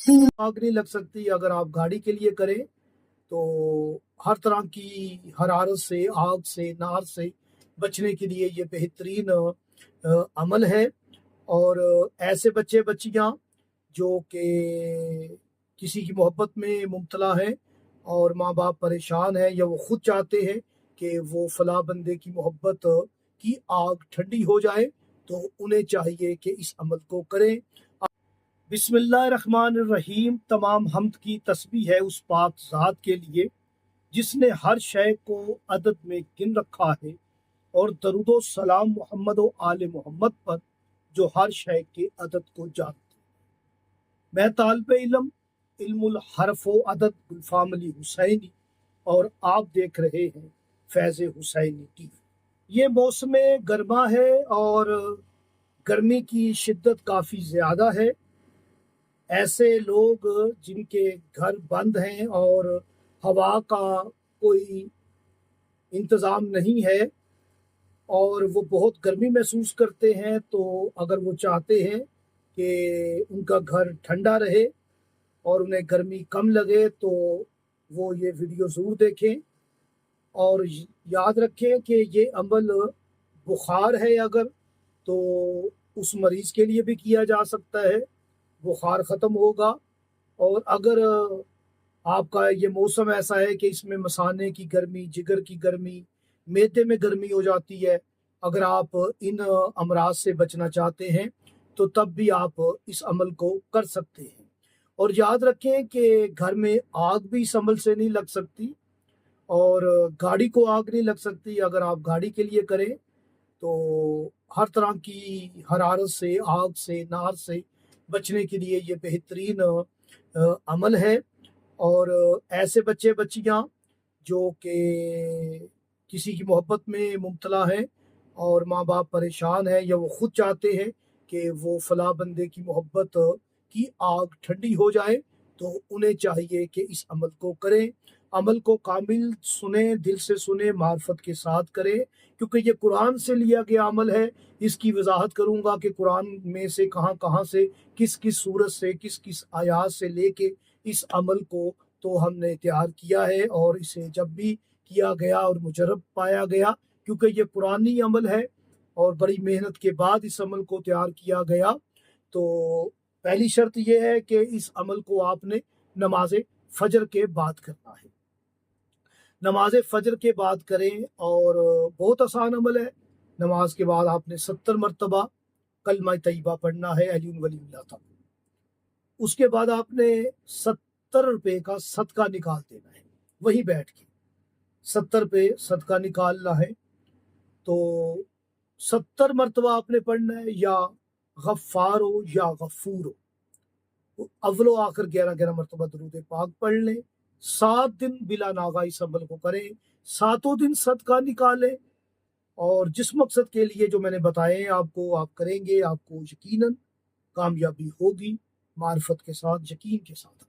आग नहीं लग सकती अगर आप गाड़ी के लिए करें तो हर तरह की हरारत से, आग से, नार से बचने के लिए ये बेहतरीन अमल है। और ऐसे बच्चे बच्चियां जो कि किसी की मोहब्बत में मुब्तला है और माँ बाप परेशान है, या वो खुद चाहते हैं कि वो फला बंदे की मोहब्बत की आग ठंडी हो जाए, तो उन्हें चाहिए कि इस अमल को करें। बिस्मिल्लाहिर्रहमानिर्रहीम। तमाम हम्द की तस्बीह है उस पाक ज़ात के लिए जिसने हर शय को अदद में गिन रखा है, और दरूदो सलाम मोहम्मद व आले मोहम्मद पर जो हर शय के अदद को जानते हैं। मैं तालिब इल्म इल्मुल हरफ व अदद गुलफाम अली हुसैनी, और आप देख रहे हैं फैज़ हुसैनी टीवी। ये मौसम गर्मा है और गर्मी की शिद्दत काफ़ी ज़्यादा है। ऐसे लोग जिनके घर बंद हैं और हवा का कोई इंतज़ाम नहीं है और वो बहुत गर्मी महसूस करते हैं, तो अगर वो चाहते हैं कि उनका घर ठंडा रहे और उन्हें गर्मी कम लगे, तो वो ये वीडियो ज़रूर देखें। और याद रखें कि ये अमल बुखार है अगर, तो उस मरीज़ के लिए भी किया जा सकता है, बुखार ख़त्म होगा। और अगर आपका ये मौसम ऐसा है कि इसमें मसाने की गर्मी, जिगर की गर्मी, मैदे में गर्मी हो जाती है, अगर आप इन अमराज से बचना चाहते हैं तो तब भी आप इस अमल को कर सकते हैं। और याद रखें कि घर में आग भी इस अमल से नहीं लग सकती, और गाड़ी को आग नहीं लग सकती अगर आप गाड़ी के लिए करें। तो हर तरह की हरारत से, आग से, नार से बचने के लिए ये बेहतरीन अमल है। और ऐसे बच्चे बच्चियां जो कि किसी की मोहब्बत में मुब्तला है और माँ बाप परेशान है, या वो खुद चाहते हैं कि वो फला बंदे की मोहब्बत की आग ठंडी हो जाए, तो उन्हें चाहिए कि इस अमल को करें। अमल को कामिल सुने, दिल से सुने, मार्फत के साथ करें, क्योंकि ये कुरान से लिया गया अमल है। इसकी वजाहत करूँगा कि कुरान में से कहाँ कहाँ से, किस किस सूरत से, किस किस आयात से लेके इस अमल को तो हमने तैयार किया है, और इसे जब भी किया गया और मुजरब पाया गया, क्योंकि ये पुरानी अमल है और बड़ी मेहनत के बाद इस अमल को तैयार किया गया। तो पहली शर्त यह है कि इस अमल को आपने नमाज फजर के बाद करना है। नमाज फजर के बाद करें, और बहुत आसान अमल है। नमाज के बाद आपने 70 मरतबा कलमा तैयबा पढ़ना है, अली वलील्लाह था। उसके बाद आपने 70 रुपए का सदका निकाल देना है, वहीं बैठ के 70 रुपए सदका निकालना है। तो 70 मरतबा आपने पढ़ना है, या गफ्फार हो या गफूर हो। तो अव्वलो आखिर 11-11 मरतबा दरूद पाक पढ़ लें। 7 दिन बिला नागा इस अमल को करें, 7 दिन सदका निकालें, और जिस मकसद के लिए जो मैंने बताए हैं आपको, आप करेंगे, आपको यकीनन कामयाबी होगी, मार्फत के साथ, यकीन के साथ।